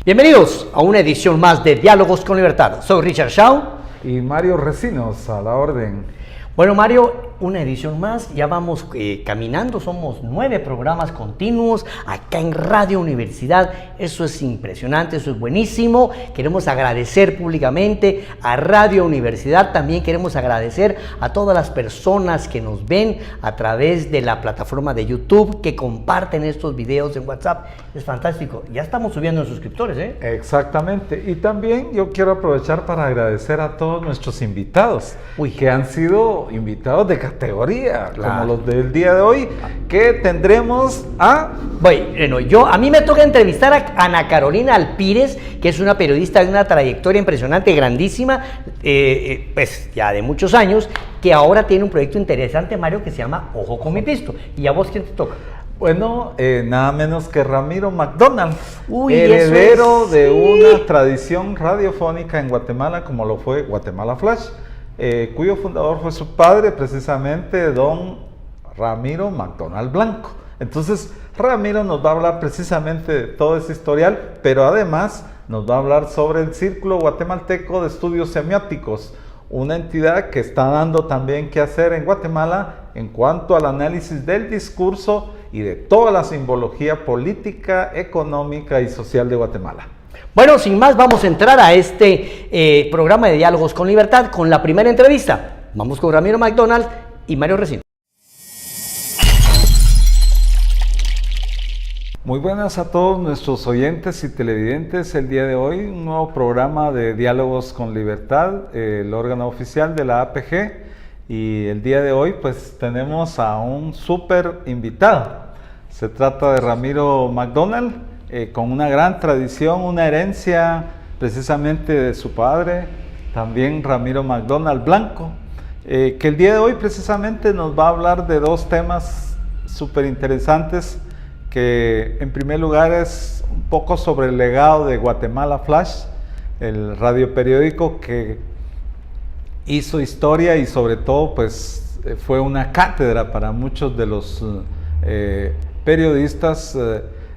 Bienvenidos a una edición más de Diálogos con Libertad. Soy Richard Shaw. Y Mario Recinos, a la orden. Bueno, Mario, una edición más, ya vamos caminando, somos 9 programas continuos acá en Radio Universidad, eso es impresionante, eso es buenísimo, queremos agradecer públicamente a Radio Universidad, también queremos agradecer a todas las personas que nos ven a través de la plataforma de YouTube, que comparten estos videos en WhatsApp, es fantástico, ya estamos subiendo en suscriptores, ¿eh? Exactamente, y también yo quiero aprovechar para agradecer a todos nuestros invitados, que han sido invitados de categoría, claro, como los del día de hoy, que tendremos a... Bueno, a mí me toca entrevistar a Ana Carolina Alpírez, que es una periodista de una trayectoria impresionante, grandísima, pues ya de muchos años, que ahora tiene un proyecto interesante, Mario, que se llama Ojo con mi pisto. ¿Y a vos quién te toca? Bueno, nada menos que Ramiro McDonald, heredero de una tradición radiofónica en Guatemala, como lo fue Guatemala Flash, cuyo fundador fue su padre, precisamente don Ramiro McDonald Blanco. Entonces, Ramiro nos va a hablar precisamente de todo ese historial, pero además nos va a hablar sobre el Círculo Guatemalteco de Estudios Semióticos, una entidad que está dando también qué hacer en Guatemala en cuanto al análisis del discurso y de toda la simbología política, económica y social de Guatemala. Bueno, sin más, vamos a entrar a este programa de Diálogos con Libertad con la primera entrevista. Vamos con Ramiro McDonald y Mario Recinos. Muy buenas a todos nuestros oyentes y televidentes. El día de hoy, un nuevo programa de Diálogos con Libertad, el órgano oficial de la APG. Y el día de hoy, pues, tenemos a un súper invitado. Se trata de Ramiro McDonald, con una gran tradición, una herencia precisamente de su padre, también Ramiro McDonald Blanco, que el día de hoy precisamente nos va a hablar de dos temas súper interesantes, que en primer lugar es un poco sobre el legado de Guatemala Flash, el radioperiódico que hizo historia y sobre todo pues fue una cátedra para muchos de los periodistas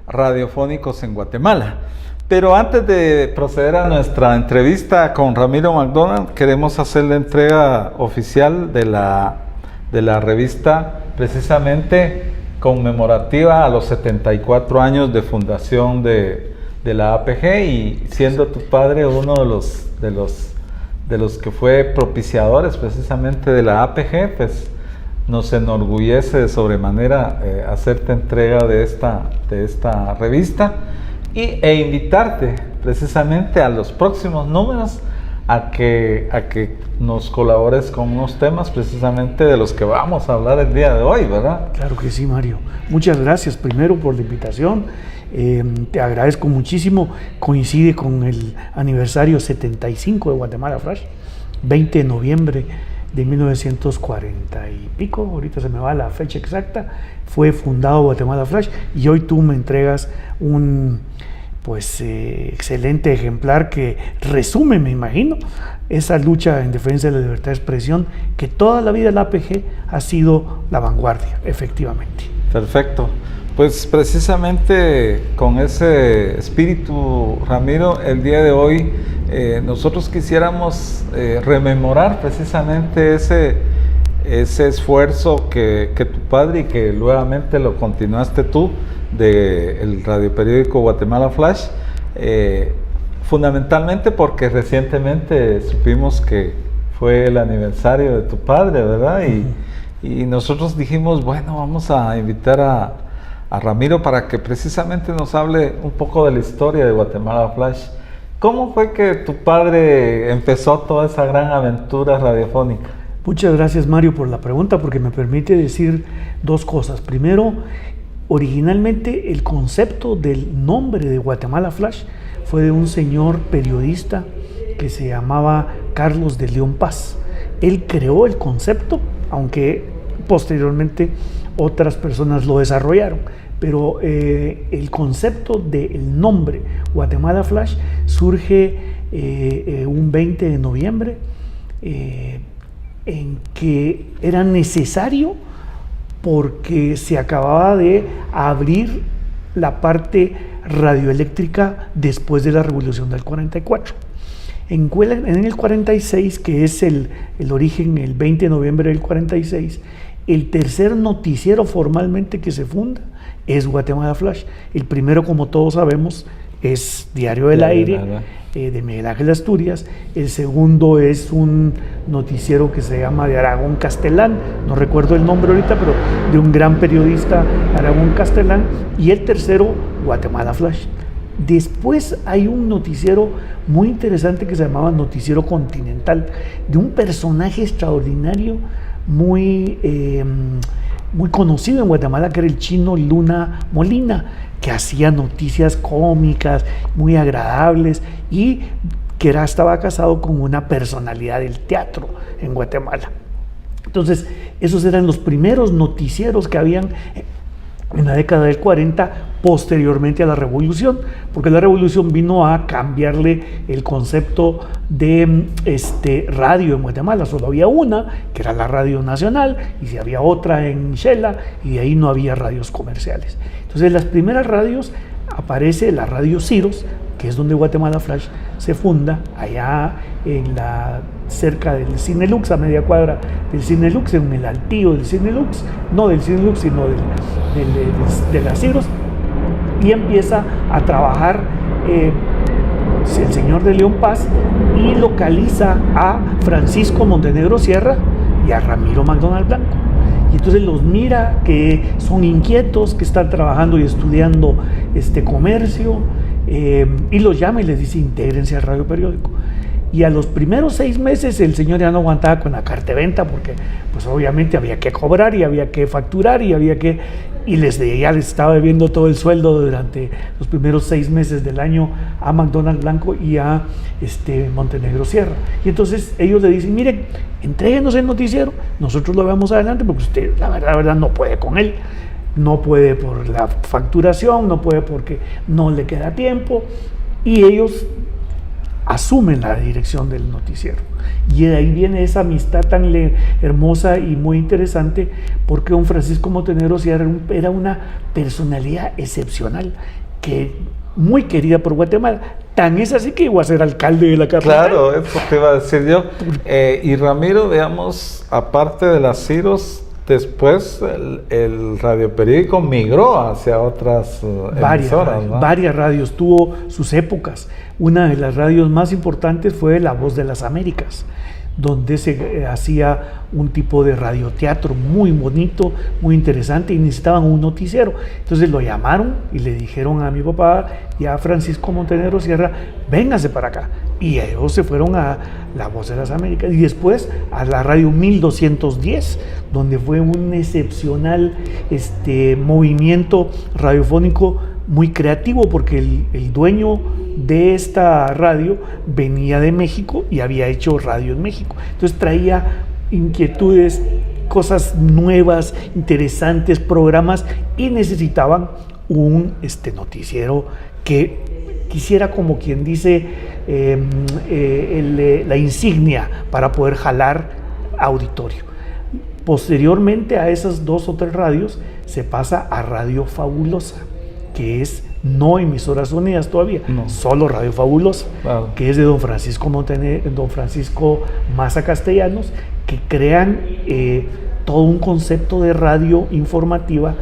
radiofónicos en Guatemala. Pero antes de proceder a nuestra entrevista con Ramiro McDonald, queremos hacer la entrega oficial de la revista precisamente conmemorativa a los 74 años de fundación de la APG, y siendo tu padre uno de los que fue propiciadores precisamente de la APG, pues nos enorgullece de sobremanera hacerte entrega de esta revista e invitarte precisamente a los próximos números a que nos colabores con unos temas precisamente de los que vamos a hablar el día de hoy, ¿verdad? Claro que sí, Mario. Muchas gracias primero por la invitación. Te agradezco muchísimo. Coincide con el aniversario 75 de Guatemala Flash, 20 de noviembre de 1940 y pico, ahorita se me va la fecha exacta, fue fundado Guatemala Flash, y hoy tú me entregas un excelente ejemplar que resume, me imagino, esa lucha en defensa de la libertad de expresión que toda la vida la APG ha sido la vanguardia, efectivamente. Perfecto. Pues precisamente con ese espíritu, Ramiro, el día de hoy nosotros quisiéramos rememorar precisamente ese esfuerzo que tu padre, y que nuevamente lo continuaste tú, del radioperiódico Guatemala Flash, fundamentalmente porque recientemente supimos que fue el aniversario de tu padre, ¿verdad? Y nosotros dijimos, bueno, vamos a invitar a Ramiro para que precisamente nos hable un poco de la historia de Guatemala Flash. ¿Cómo fue que tu padre empezó toda esa gran aventura radiofónica? Muchas gracias, Mario, por la pregunta, porque me permite decir dos cosas. Primero, originalmente el concepto del nombre de Guatemala Flash fue de un señor periodista que se llamaba Carlos de León Paz. Él creó el concepto, aunque posteriormente otras personas lo desarrollaron, pero el concepto del nombre Guatemala Flash surge un 20 de noviembre, en que era necesario porque se acababa de abrir la parte radioeléctrica después de la Revolución del 44. En el 46, que es el origen, el 20 de noviembre del 46, el tercer noticiero formalmente que se funda es Guatemala Flash. El primero, como todos sabemos, es Diario del Aire, de Miguel Ángel Asturias. El segundo es un noticiero que se llama de Aragón Castelán, no recuerdo el nombre ahorita, pero de un gran periodista, Aragón Castelán. Y el tercero, Guatemala Flash. Después hay un noticiero muy interesante que se llamaba Noticiero Continental, de un personaje extraordinario, muy conocido en Guatemala, que era el chino Luna Molina, que hacía noticias cómicas, muy agradables, y que estaba casado con una personalidad del teatro en Guatemala. Entonces, esos eran los primeros noticieros que habían en la década del 40, posteriormente a la Revolución, porque la Revolución vino a cambiarle el concepto de radio en Guatemala. Solo había una, que era la Radio Nacional, y si había otra en Xela, y de ahí no había radios comerciales. Entonces, las primeras radios, aparece la Radio Ciros, que es donde Guatemala Flash se funda, allá cerca del Cinelux, a media cuadra del Cinelux, en el altillo del Cinelux, no del Cinelux, sino de las Ciros, y empieza a trabajar el señor de León Paz, y localiza a Francisco Montenegro Sierra y a Ramiro McDonald Blanco. Y entonces los mira que son inquietos, que están trabajando y estudiando comercio, y los llama y les dice: intégrense al radio periódico. Y a los primeros 6 meses el señor ya no aguantaba con la carta de venta, porque pues obviamente había que cobrar y había que facturar y ya les estaba debiendo todo el sueldo durante los primeros 6 meses del año a McDonald Blanco y a Montenegro Sierra. Y entonces ellos le dicen: miren, entréguenos el noticiero, nosotros lo vamos adelante, porque usted la verdad no puede con él. No puede por la facturación, no puede porque no le queda tiempo, y ellos asumen la dirección del noticiero. Y de ahí viene esa amistad tan hermosa y muy interesante, porque don Francisco Montenegro Sierra era una personalidad excepcional, muy querida por Guatemala. Tan es así que iba a ser alcalde de la capital. Claro, eso te iba a decir yo. Y Ramiro, digamos, aparte de las Ciros, después el radioperiódico migró hacia otras emisoras, ¿no? Varias radios, tuvo sus épocas. Una de las radios más importantes fue La Voz de las Américas, donde se hacía un tipo de radioteatro muy bonito, muy interesante, y necesitaban un noticiero. Entonces lo llamaron y le dijeron a mi papá y a Francisco Montenegro Sierra: véngase para acá. Y ellos se fueron a La Voz de las Américas y después a la radio 1210, donde fue un excepcional movimiento radiofónico muy creativo, porque el dueño de esta radio venía de México y había hecho radio en México. Entonces traía inquietudes, cosas nuevas, interesantes, programas, y necesitaban un noticiero que quisiera, como quien dice, la insignia para poder jalar auditorio. Posteriormente a esas 2 o 3 radios se pasa a Radio Fabulosa, que es no Emisoras Unidas todavía, solo Radio Fabulosa, claro, que es de don Francisco Maza Castellanos, que crean todo un concepto de radio informativa,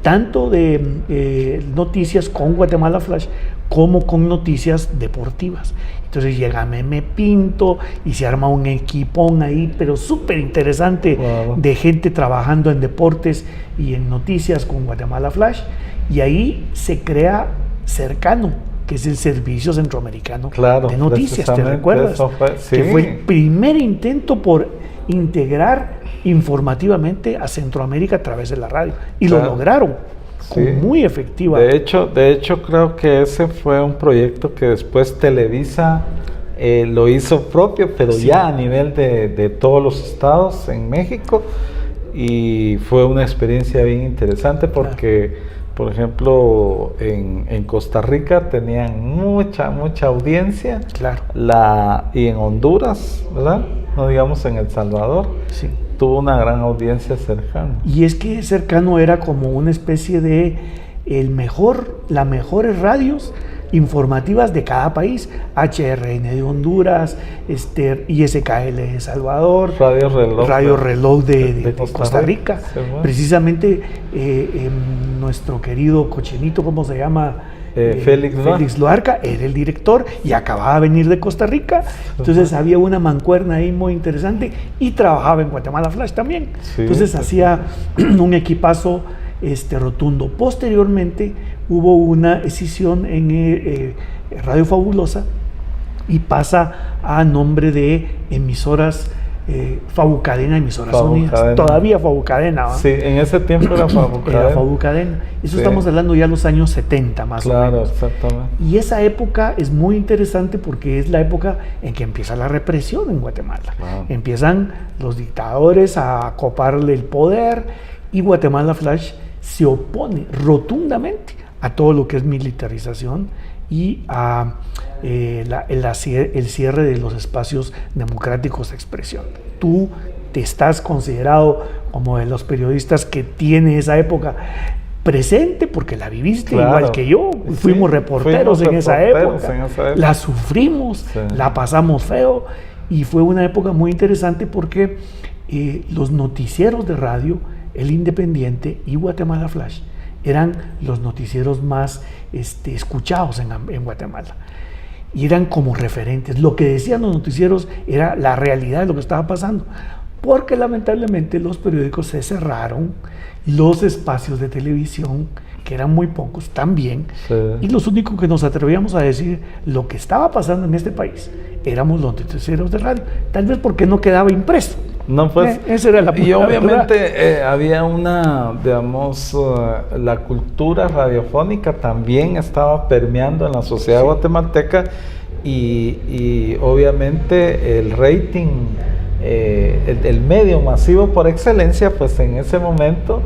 tanto de noticias con Guatemala Flash como con noticias deportivas. Entonces llega Meme Pinto y se arma un equipón ahí, pero súper interesante, wow, de gente trabajando en deportes y en noticias con Guatemala Flash. Y ahí se crea Cercano, que es el Servicio Centroamericano, claro, de Noticias, ¿te recuerdas? Sí. Que fue el primer intento por integrar informativamente a Centroamérica a través de la radio. Y claro, lo lograron, sí, muy efectiva. De hecho, creo que ese fue un proyecto que después Televisa lo hizo propio, pero sí, ya a nivel de todos los estados en México. Y fue una experiencia bien interesante porque... Claro. Por ejemplo, en Costa Rica tenían mucha audiencia, claro, y en Honduras, ¿verdad? No digamos en El Salvador, sí, tuvo una gran audiencia Cercano. Y es que Cercano era como una especie de las mejores radios informativas de cada país, HRN de Honduras, ISKL de Salvador, Radio Reloj de Costa Rica. Sí, bueno. Precisamente nuestro querido cochinito, ¿cómo se llama? Félix Loarca era el director y acababa de venir de Costa Rica, entonces había una mancuerna ahí muy interesante y trabajaba en Guatemala Flash también, entonces hacía un equipazo rotundo. Posteriormente hubo una escisión en Radio Fabulosa y pasa a nombre de emisoras Fabucadena, emisoras unidas. Todavía Fabucadena, ¿va? Sí, en ese tiempo era Fabucadena. Era Fabucadena. Eso estamos hablando ya de los años 70 más o menos. Claro, exactamente. Y esa época es muy interesante porque es la época en que empieza la represión en Guatemala. Claro. Empiezan los dictadores a acoparle el poder y Guatemala Flash se opone rotundamente a todo lo que es militarización y a el cierre de los espacios democráticos de expresión. Tú te estás considerado como de los periodistas que tiene esa época presente porque la viviste, claro, igual que yo. Fuimos reporteros en esa época. La sufrimos, la pasamos feo y fue una época muy interesante porque los noticieros de radio, El Independiente y Guatemala Flash, eran los noticieros más escuchados en Guatemala. Y eran como referentes. Lo que decían los noticieros era la realidad de lo que estaba pasando. Porque lamentablemente los periódicos se cerraron, los espacios de televisión, que eran muy pocos también, y los únicos que nos atrevíamos a decir lo que estaba pasando en este país éramos los noticieros de radio. Tal vez porque no quedaba impreso. No, pues, esa era la y obviamente había una, digamos, la cultura radiofónica también estaba permeando en la sociedad guatemalteca y obviamente el rating, el medio masivo por excelencia, pues en ese momento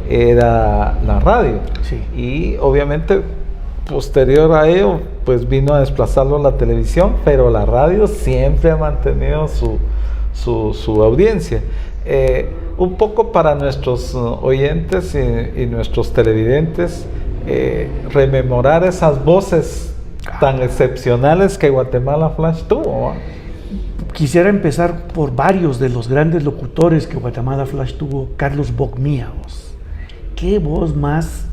era la radio. Sí. Y obviamente posterior a ello, pues vino a desplazarlo la televisión, pero la radio siempre ha mantenido su audiencia. Un poco para nuestros oyentes y nuestros televidentes, rememorar esas voces tan excepcionales que Guatemala Flash tuvo, ¿no? Quisiera empezar por varios de los grandes locutores que Guatemala Flash tuvo. Carlos Bogmíaos, qué voz más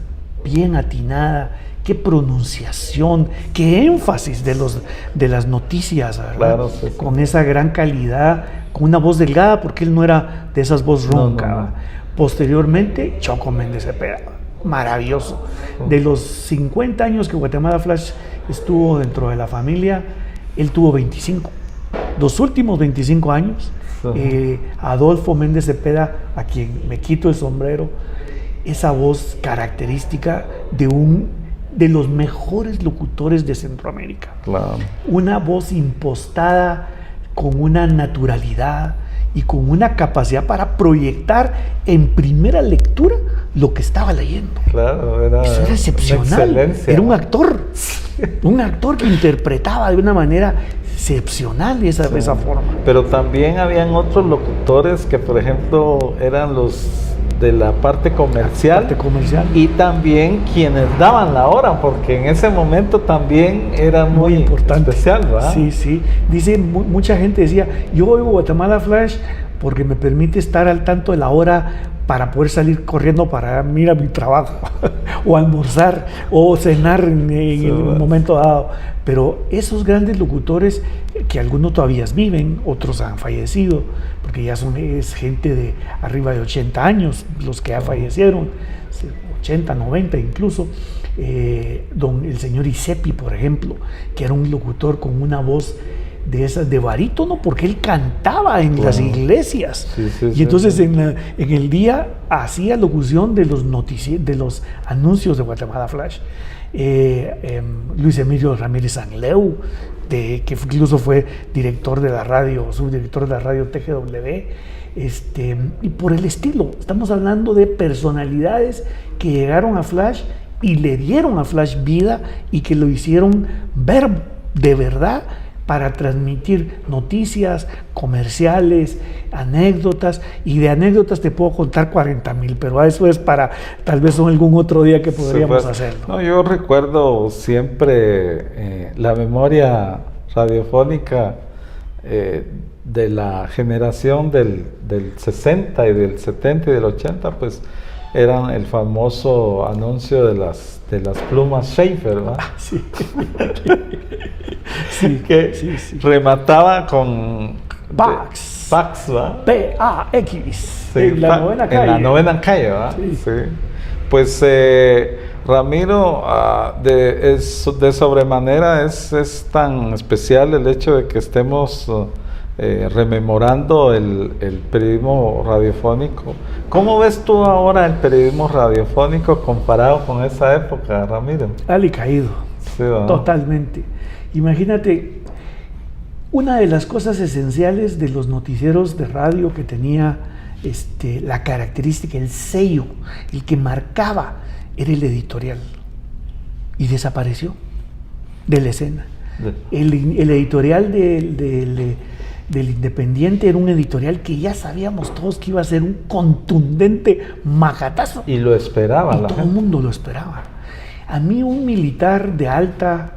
bien atinada, qué pronunciación, qué énfasis de las noticias, ¿verdad? Claro, sí. Con esa gran calidad, con una voz delgada, porque él no era de esas voz ronca. No. Posteriormente, Choco Méndez Cepeda, maravilloso. De los 50 años que Guatemala Flash estuvo dentro de la familia, él tuvo 25. Los últimos 25 años, Adolfo Méndez Cepeda, a quien me quito el sombrero, esa voz característica de los mejores locutores de Centroamérica. Claro. Una voz impostada con una naturalidad y con una capacidad para proyectar en primera lectura lo que estaba leyendo. Claro, eso era excepcional. Era un actor que interpretaba de una manera excepcional esa forma. Pero también habían otros locutores que, por ejemplo, eran los de la parte comercial, y también quienes daban la hora, porque en ese momento también era muy importante, especial, ¿verdad? Sí, sí. Dice, mucha gente decía, yo oigo Guatemala Flash porque me permite estar al tanto de la hora para poder salir corriendo para ir a mi trabajo o almorzar o cenar en un momento dado. Pero esos grandes locutores, que algunos todavía viven, otros han fallecido, porque ya es gente de arriba de 80 años los que ya fallecieron, 80, 90 incluso. El señor Isepi, por ejemplo, que era un locutor con una voz de esas de barítono, porque él cantaba en las iglesias. Y entonces en el día hacía locución de los anuncios de Guatemala Flash. Luis Emilio Ramírez Angleu, que incluso fue director de la radio, subdirector de la radio TGW, y por el estilo. Estamos hablando de personalidades que llegaron a Flash y le dieron a Flash vida y que lo hicieron ver de verdad para transmitir noticias, comerciales, anécdotas, y de anécdotas te puedo contar 40,000, pero eso es para tal vez algún otro día que podríamos hacerlo. No, yo recuerdo siempre la memoria radiofónica de la generación del 60 y del 70 y del 80, pues eran el famoso anuncio de las plumas Schaefer, ¿verdad? Sí. que remataba con Pax, ¿verdad? P-A-X, Sí, en la novena calle. En la novena calle, ¿verdad? Sí. Sí. Pues Ramiro, de sobremanera es tan especial el hecho de que estemos rememorando el periodismo radiofónico. ¿Cómo ves tú ahora el periodismo radiofónico comparado con esa época, Ramiro? Alicaído, Sí, ¿verdad? totalmente. Imagínate, una de las cosas esenciales de los noticieros de radio que tenía la característica, el sello, el que marcaba, era el editorial. Y desapareció de la escena. El editorial del Independiente era un editorial que ya sabíamos todos que iba a ser un contundente majatazo. Y lo esperaba Y la todo gente. el mundo lo esperaba. A mí un militar de alta,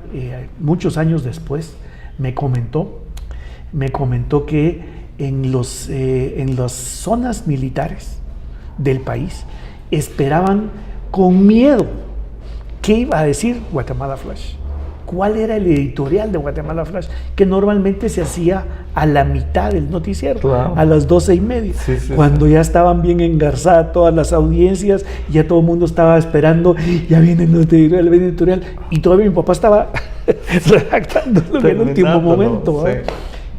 muchos años después, me comentó que en las zonas militares del país esperaban con miedo qué iba a decir Guatemala Flash. ¿Cuál era el editorial de Guatemala Flash? Que normalmente se hacía a la mitad del noticiero, Claro. a las 12:30, cuando ya estaban bien engarzadas todas las audiencias, ya todo el mundo estaba esperando, ya viene el editorial, y todavía mi papá estaba redactándolo en el último momento. Sí.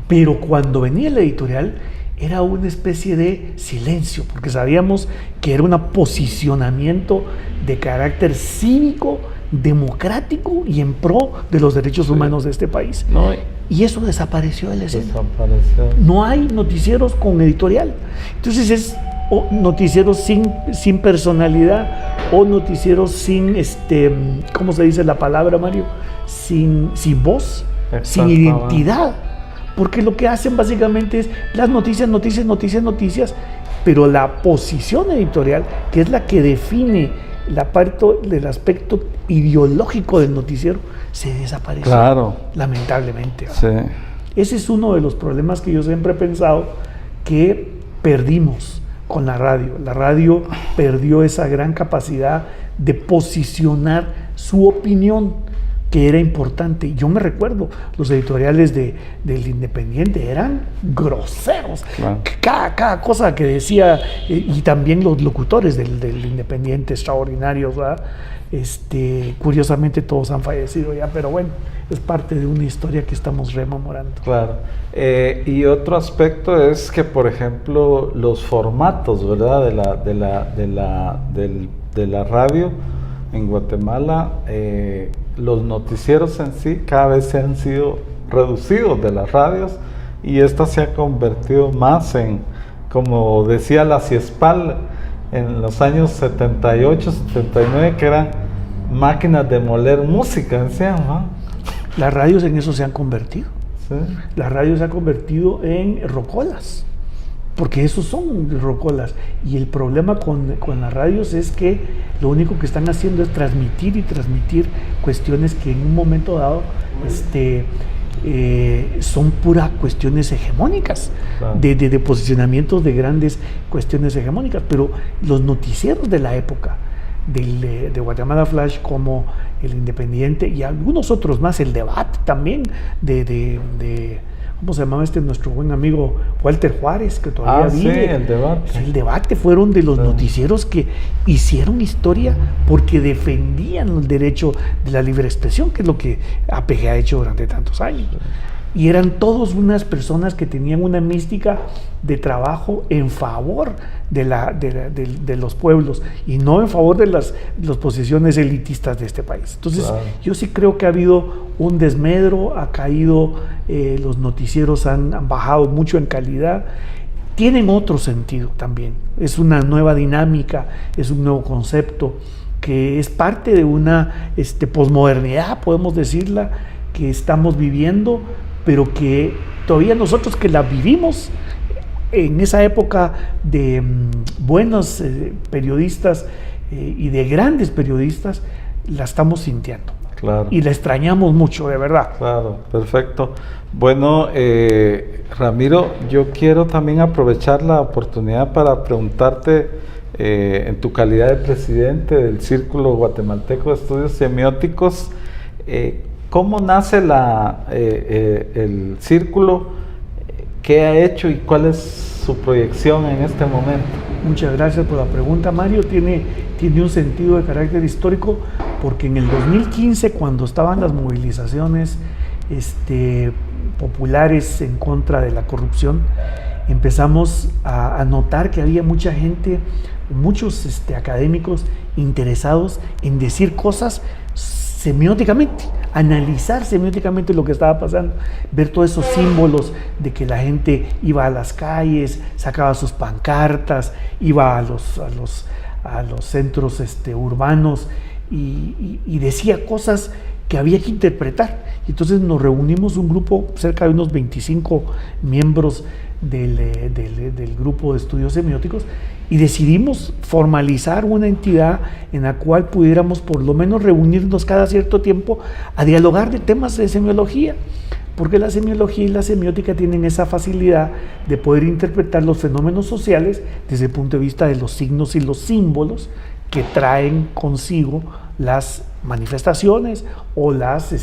Pero cuando venía el editorial, era una especie de silencio, porque sabíamos que era un posicionamiento de carácter cívico, democrático y en pro de los derechos humanos de este país. No, Y eso desapareció de la escena. desapareció. No hay noticieros con editorial. Entonces es noticieros sin personalidad, o noticieros sin, ¿cómo se dice la palabra, Mario? Sin voz, sin identidad. Porque lo que hacen básicamente es las noticias, pero la posición editorial, que es la que define la parte del aspecto ideológico del noticiero, se desapareció. Claro. Lamentablemente. Sí. Ese es uno de los problemas que yo siempre he pensado que perdimos con la radio. La radio perdió esa gran capacidad de posicionar su opinión, que era importante. Yo me recuerdo, los editoriales del Independiente eran groseros. Claro. Cada cosa que decía, y también los locutores del Independiente, extraordinarios, ¿verdad? Curiosamente todos han fallecido ya, pero bueno, es parte de una historia que estamos rememorando. Claro. Y otro aspecto es que, por ejemplo, los formatos, ¿verdad? de la radio en Guatemala, los noticieros en sí cada vez se han sido reducidos de las radios, y esta se ha convertido más en, como decía la CIESPAL en los años 78, 79, que eran máquinas de moler música, decían, ¿no? Las radios en eso se han convertido. Sí. Las radios se han convertido en rocolas, porque esos son rocolas. Y el problema con las radios es que lo único que están haciendo es transmitir cuestiones que en un momento dado son puras cuestiones hegemónicas, Claro. de posicionamientos de grandes cuestiones hegemónicas. Pero los noticieros de la época de Guatemala Flash, como el Independiente y algunos otros más, el Debate también, ¿cómo se llamaba nuestro buen amigo Walter Juárez, que todavía vive? Sí, el Debate. El Debate fueron de los noticieros que hicieron historia porque defendían el derecho de la libre expresión, que es lo que APG ha hecho durante tantos años. Y eran todos unas personas que tenían una mística de trabajo en favor de los pueblos, y no en favor de las posiciones elitistas de este país. Entonces, Claro. Yo sí creo que ha habido un desmedro, ha caído, los noticieros han bajado mucho en calidad. Tienen otro sentido también. Es una nueva dinámica, es un nuevo concepto que es parte de una posmodernidad, podemos decirla, que estamos viviendo, pero que todavía nosotros que la vivimos en esa época de buenos periodistas y de grandes periodistas, la estamos sintiendo. Claro. Y la extrañamos mucho, de verdad. Claro, perfecto. Bueno, Ramiro, yo quiero también aprovechar la oportunidad para preguntarte, en tu calidad de presidente del Círculo Guatemalteco de Estudios Semióticos, ¿cómo nace el círculo? ¿Qué ha hecho y cuál es su proyección en este momento? Muchas gracias por la pregunta, Mario. Tiene un sentido de carácter histórico porque en el 2015, cuando estaban las movilizaciones populares en contra de la corrupción, empezamos a notar que había mucha gente, muchos académicos interesados en decir cosas semióticamente, analizar semióticamente lo que estaba pasando, ver todos esos símbolos de que la gente iba a las calles, sacaba sus pancartas, iba a los centros urbanos y decía cosas que había que interpretar. Entonces nos reunimos un grupo, cerca de unos 25 miembros del grupo de estudios semióticos, y decidimos formalizar una entidad en la cual pudiéramos por lo menos reunirnos cada cierto tiempo a dialogar de temas de semiología, porque la semiología y la semiótica tienen esa facilidad de poder interpretar los fenómenos sociales desde el punto de vista de los signos y los símbolos que traen consigo las manifestaciones o las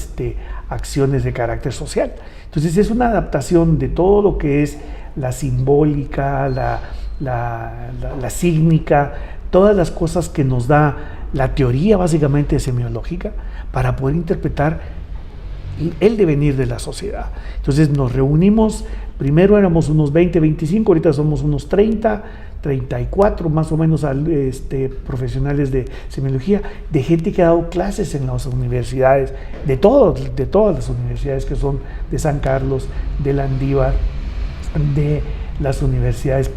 acciones de carácter social. Entonces es una adaptación de todo lo que es la simbólica, la sígnica, todas las cosas que nos da la teoría básicamente semiológica para poder interpretar el devenir de la sociedad. Entonces nos reunimos, primero éramos unos 20, 25, ahorita somos unos 30, 34 más o menos profesionales de semiología, de gente que ha dado clases en las universidades, de todas las universidades que son de San Carlos, de Landívar, de las universidades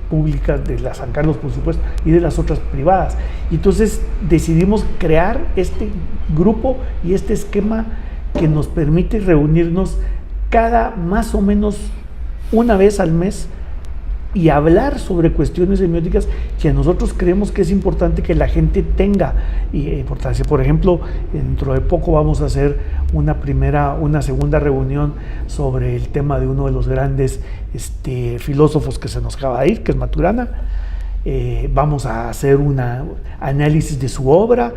públicas, de la San Carlos por supuesto, y de las otras privadas. Entonces decidimos crear este grupo y este esquema que nos permite reunirnos cada más o menos una vez al mes y hablar sobre cuestiones semióticas que nosotros creemos que es importante que la gente tenga importancia. Por ejemplo, dentro de poco vamos a hacer una segunda reunión sobre el tema de uno de los grandes filósofos que se nos acaba de ir, que es Maturana. Vamos a hacer un análisis de su obra,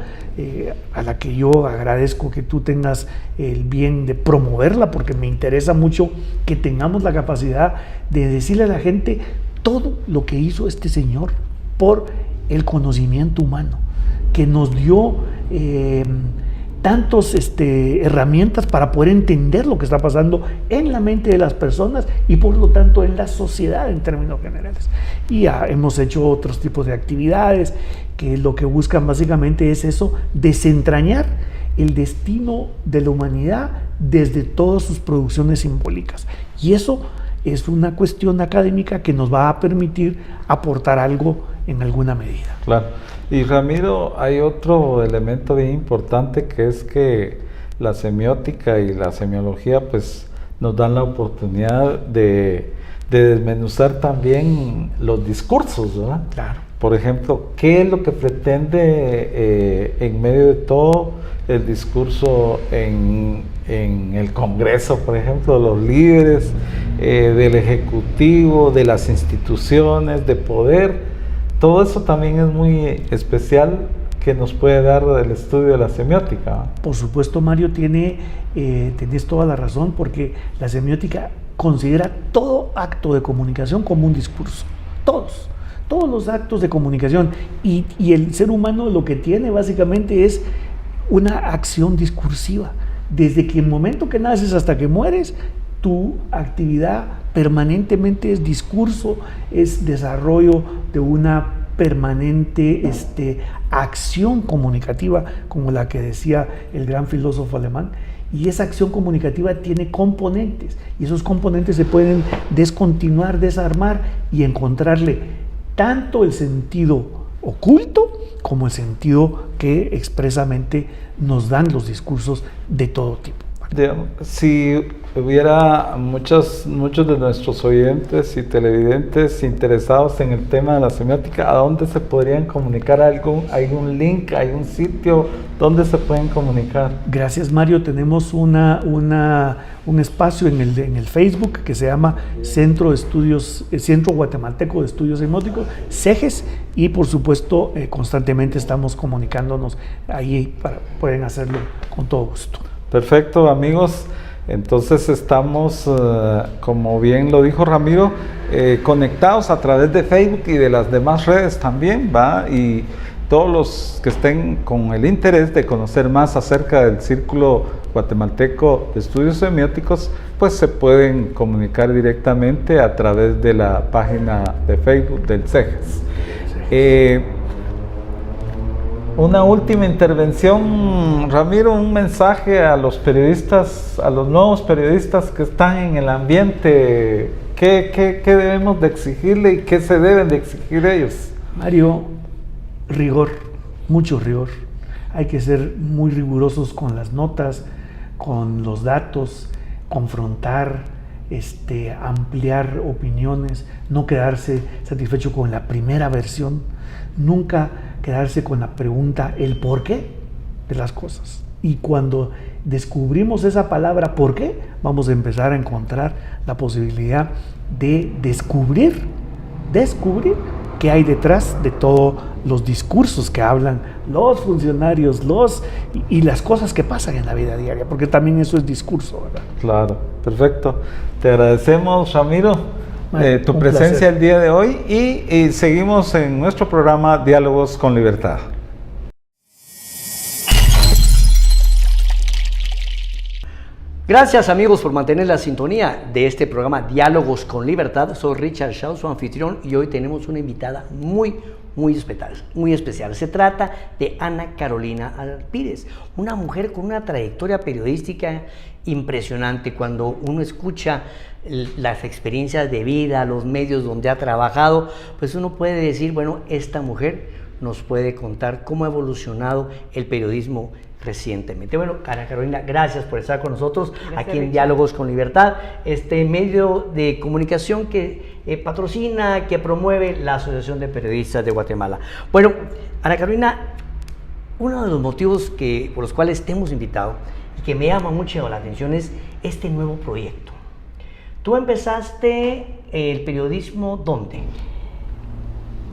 a la que yo agradezco que tú tengas el bien de promoverla, porque me interesa mucho que tengamos la capacidad de decirle a la gente todo lo que hizo este señor por el conocimiento humano, que nos dio tantas herramientas para poder entender lo que está pasando en la mente de las personas y por lo tanto en la sociedad en términos generales. Y hemos hecho otros tipos de actividades que lo que buscan básicamente es eso, desentrañar el destino de la humanidad desde todas sus producciones simbólicas. Y eso es una cuestión académica que nos va a permitir aportar algo en alguna medida. Claro. Y Ramiro, hay otro elemento bien importante, que es que la semiótica y la semiología pues nos dan la oportunidad de desmenuzar también los discursos, ¿verdad? Claro. Por ejemplo, ¿qué es lo que pretende en medio de todo el discurso en el Congreso, por ejemplo, los líderes del Ejecutivo, de las instituciones de poder? Todo eso también es muy especial, que nos puede dar el estudio de la semiótica. Por supuesto, Mario, tienes toda la razón, porque la semiótica considera todo acto de comunicación como un discurso. Todos los actos de comunicación. Y el ser humano lo que tiene básicamente es una acción discursiva. Desde que el momento que naces hasta que mueres, tu actividad permanentemente es discurso, es desarrollo de una permanente acción comunicativa, como la que decía el gran filósofo alemán. Y esa acción comunicativa tiene componentes, y esos componentes se pueden descontinuar, desarmar y encontrarle tanto el sentido oculto como el sentido que expresamente nos dan los discursos de todo tipo. Si hubiera muchos de nuestros oyentes y televidentes interesados en el tema de la semiótica, ¿a dónde se podrían comunicar? ¿Algún link, algún sitio? ¿Dónde se pueden comunicar? Gracias, Mario. Tenemos un espacio en el Facebook que se llama Centro Guatemalteco de Estudios Semióticos, CEGES, y por supuesto constantemente estamos comunicándonos ahí, pueden hacerlo con todo gusto. Perfecto, amigos. Entonces estamos, como bien lo dijo Ramiro, conectados a través de Facebook y de las demás redes también, ¿va? Y todos los que estén con el interés de conocer más acerca del Círculo Guatemalteco de Estudios Semióticos, pues se pueden comunicar directamente a través de la página de Facebook del CEGES. Una última intervención, Ramiro, un mensaje a los periodistas, a los nuevos periodistas que están en el ambiente. ¿Qué debemos de exigirle y qué se deben de exigir ellos? Mario, rigor, mucho rigor. Hay que ser muy rigurosos con las notas, con los datos, confrontar, ampliar opiniones, no quedarse satisfecho con la primera versión, nunca quedarse con la pregunta, el por qué de las cosas. Y cuando descubrimos esa palabra por qué, vamos a empezar a encontrar la posibilidad de descubrir qué hay detrás de todos los discursos que hablan los funcionarios, y las cosas que pasan en la vida diaria, porque también eso es discurso, ¿verdad? Claro, perfecto. Te agradecemos, Ramiro, tu presencia el día de hoy y seguimos en nuestro programa Diálogos con Libertad. Gracias, amigos, por mantener la sintonía de este programa Diálogos con Libertad. Soy Richard Shaw, su anfitrión, y hoy tenemos una invitada muy especial. Se trata de Ana Carolina Alpírez, una mujer con una trayectoria periodística impresionante. Cuando uno escucha las experiencias de vida, los medios donde ha trabajado, pues uno puede decir, bueno, esta mujer nos puede contar cómo ha evolucionado el periodismo recientemente. Bueno, Ana Carolina, gracias por estar con nosotros aquí en Diálogos con Libertad, este medio de comunicación que patrocina, que promueve la Asociación de Periodistas de Guatemala. Bueno, Ana Carolina, uno de los motivos por los cuales te hemos invitado y que me llama mucho la atención es este nuevo proyecto. Tú empezaste el periodismo, ¿dónde?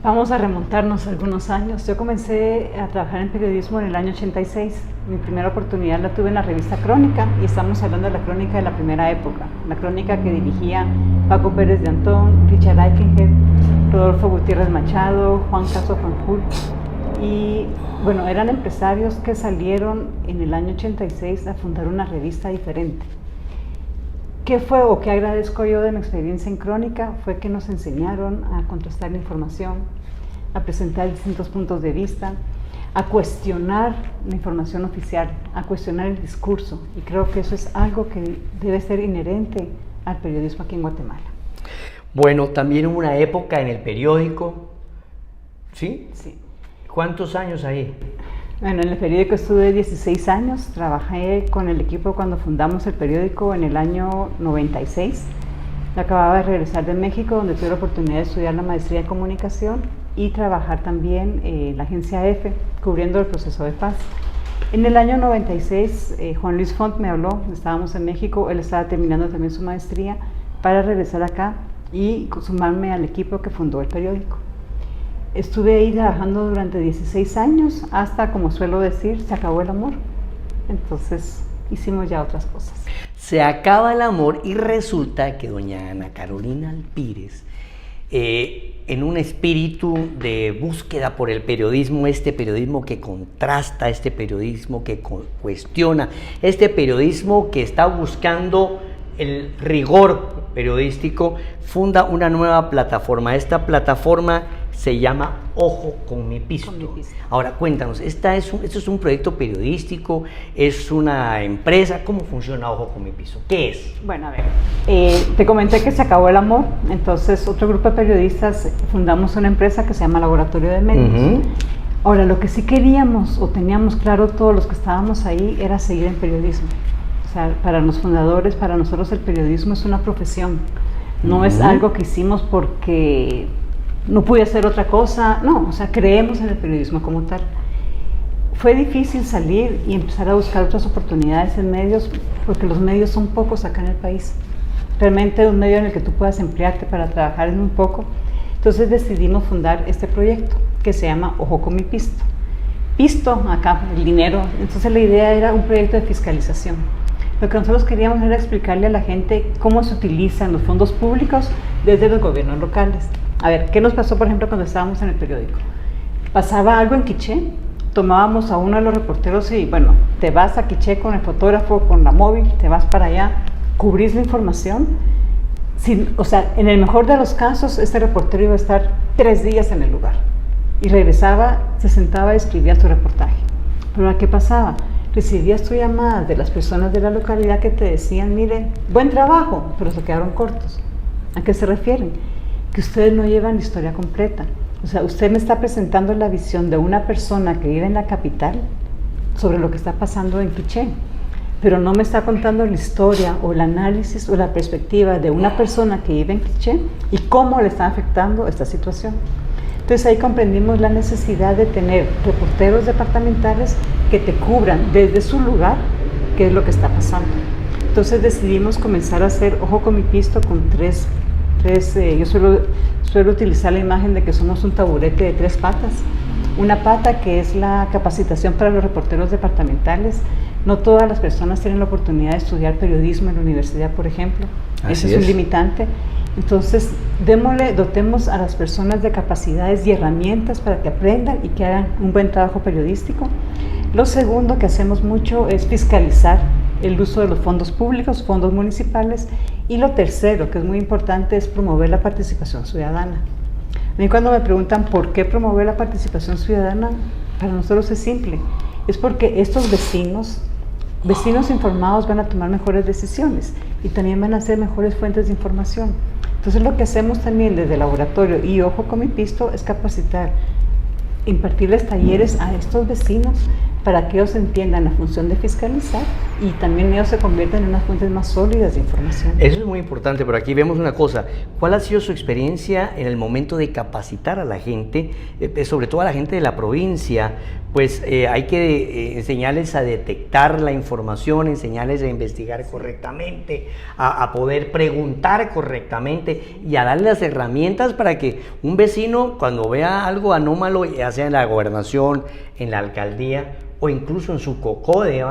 Vamos a remontarnos algunos años. Yo comencé a trabajar en periodismo en el año 86. Mi primera oportunidad la tuve en la revista Crónica, y estamos hablando de la crónica de la primera época, la crónica que dirigía Paco Pérez de Antón, Richard Eichenhead, Rodolfo Gutiérrez Machado, Juan Caso Fanjul. Y bueno, eran empresarios que salieron en el año 86 a fundar una revista diferente. ¿Qué fue o qué agradezco yo de mi experiencia en Crónica? Fue que nos enseñaron a contrastar la información, a presentar distintos puntos de vista, a cuestionar la información oficial, a cuestionar el discurso. Y creo que eso es algo que debe ser inherente al periodismo aquí en Guatemala. Bueno, también hubo una época en el periódico, ¿sí? Sí. ¿Cuántos años ahí? Bueno, en el periódico estuve 16 años, trabajé con el equipo cuando fundamos el periódico en el año 96. Acababa de regresar de México, donde tuve la oportunidad de estudiar la maestría en comunicación y trabajar también en la agencia EFE, cubriendo el proceso de paz. En el año 96, Juan Luis Font me habló, estábamos en México, él estaba terminando también su maestría, para regresar acá y sumarme al equipo que fundó el periódico. Estuve ahí trabajando durante 16 años, hasta, como suelo decir, se acabó el amor. Entonces hicimos ya otras cosas. Se acaba el amor y resulta que doña Ana Carolina Alpírez, en un espíritu de búsqueda por el periodismo, este periodismo que contrasta, este periodismo que cuestiona, este periodismo que está buscando el rigor periodístico, funda una nueva plataforma. Esta plataforma se llama Ojo con mi Pisto. Ahora, cuéntanos, ¿esto es un proyecto periodístico? ¿Es una empresa? ¿Cómo funciona Ojo con mi Pisto? ¿Qué es? Bueno, a ver, te comenté que se acabó el amor, entonces otro grupo de periodistas fundamos una empresa que se llama Laboratorio de Medios. Ahora, lo que sí queríamos o teníamos claro todos los que estábamos ahí era seguir en periodismo. O O sea, para los fundadores, para nosotros el periodismo es una profesión. No es algo que hicimos porque no pude hacer otra cosa. No, o sea, creemos en el periodismo como tal. Fue difícil salir y empezar a buscar otras oportunidades en medios, porque los medios son pocos acá en el país. Realmente un medio en el que tú puedas emplearte para trabajar es muy poco. Entonces decidimos fundar este proyecto que se llama Ojo con mi pisto. Pisto, acá, el dinero. Entonces la idea era un proyecto de fiscalización. Lo que nosotros queríamos era explicarle a la gente cómo se utilizan los fondos públicos desde los gobiernos locales. A ver, ¿qué nos pasó, por ejemplo, cuando estábamos en el periódico? Pasaba algo en Quiché, tomábamos a uno de los reporteros y, bueno, te vas a Quiché con el fotógrafo, con la móvil, te vas para allá, cubrís la información. O sea, en el mejor de los casos, este reportero iba a estar 3 días en el lugar. Y regresaba, se sentaba y escribía su reportaje. Pero ¿qué pasaba? Recibías tu llamada de las personas de la localidad que te decían, mire, buen trabajo, pero se quedaron cortos. ¿A qué se refieren? Que ustedes no llevan la historia completa. O sea, usted me está presentando la visión de una persona que vive en la capital sobre lo que está pasando en Quiché, pero no me está contando la historia o el análisis o la perspectiva de una persona que vive en Quiché y cómo le está afectando esta situación. Entonces ahí comprendimos la necesidad de tener reporteros departamentales que te cubran desde su lugar qué es lo que está pasando. Entonces decidimos comenzar a hacer Ojo con mi pisto con tres yo suelo utilizar la imagen de que somos un taburete de 3 patas. Una pata que es la capacitación para los reporteros departamentales. No todas las personas tienen la oportunidad de estudiar periodismo en la universidad, por ejemplo. Ese es un limitante. Entonces, dotemos a las personas de capacidades y herramientas para que aprendan y que hagan un buen trabajo periodístico. Lo segundo que hacemos mucho es fiscalizar el uso de los fondos públicos, fondos municipales. Y lo tercero, que es muy importante, es promover la participación ciudadana. A mí cuando me preguntan por qué promover la participación ciudadana, para nosotros es simple. Es porque estos vecinos informados van a tomar mejores decisiones y también van a ser mejores fuentes de información. Entonces lo que hacemos también desde el laboratorio y Ojo con mi pisto es capacitar, impartirles talleres a estos vecinos para que ellos entiendan la función de fiscalizar y también ellos se conviertan en unas fuentes más sólidas de información. Eso es muy importante, pero aquí vemos una cosa. ¿Cuál ha sido su experiencia en el momento de capacitar a la gente, sobre todo a la gente de la provincia? Pues hay que enseñarles a detectar la información, enseñarles a investigar correctamente, a poder preguntar correctamente y a darles las herramientas para que un vecino, cuando vea algo anómalo, ya sea en la gobernación, en la alcaldía o incluso en su COCODE,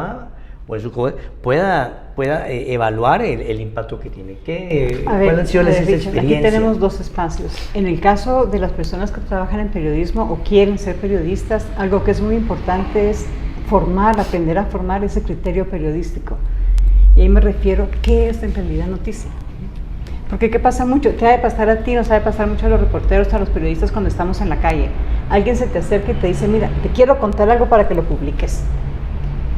pueda evaluar el impacto que tiene. ¿Cuáles han sido las experiencias? Aquí tenemos 2 espacios. En el caso de las personas que trabajan en periodismo o quieren ser periodistas, algo que es muy importante es aprender a formar ese criterio periodístico. Y ahí me refiero, ¿qué es en realidad noticia? Porque ¿qué pasa mucho? Te ha de pasar a ti, nos ha de pasar mucho a los reporteros, a los periodistas cuando estamos en la calle. Alguien se te acerca y te dice, mira, te quiero contar algo para que lo publiques.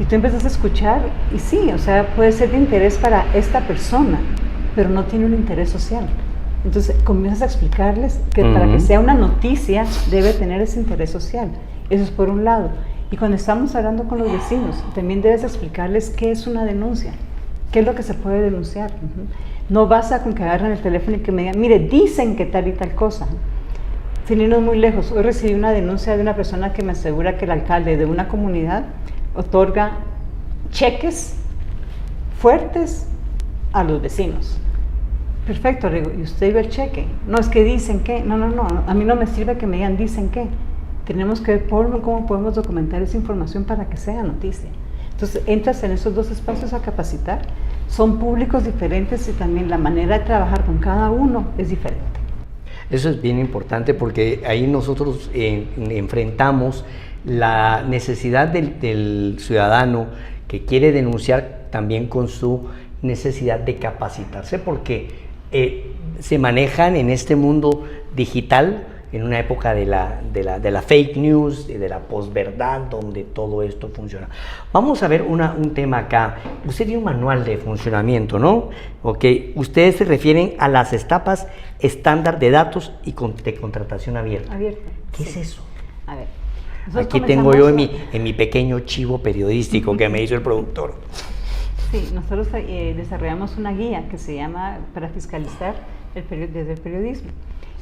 Y tú empiezas a escuchar y sí, o sea, puede ser de interés para esta persona, pero no tiene un interés social. Entonces comienzas a explicarles que para que sea una noticia debe tener ese interés social. Eso es por un lado. Y cuando estamos hablando con los vecinos, también debes explicarles qué es una denuncia, qué es lo que se puede denunciar. No basta con que agarren el teléfono y que me digan, mire, dicen que tal y tal cosa. Sin irnos muy lejos, hoy recibí una denuncia de una persona que me asegura que el alcalde de una comunidad otorga cheques fuertes a los vecinos. Perfecto, le digo, ¿y usted ve el cheque? No, es que dicen que, no, a mí no me sirve que me digan dicen que. Tenemos que ver cómo podemos documentar esa información para que sea noticia. Entonces entras en esos 2 espacios a capacitar, son públicos diferentes y también la manera de trabajar con cada uno es diferente. Eso es bien importante porque ahí nosotros enfrentamos la necesidad del ciudadano que quiere denunciar también con su necesidad de capacitarse porque se manejan en este mundo digital en una época de la fake news, de la posverdad, donde todo esto funciona. Vamos a ver un tema acá. Usted tiene un manual de funcionamiento, ¿no? Ok, ustedes se refieren a las etapas estándar de datos y de contratación abierta. ¿Qué es eso? A ver. Aquí tengo yo en mi pequeño chivo periodístico que me hizo el productor. Sí, nosotros desarrollamos una guía que se llama para fiscalizar desde el periodismo.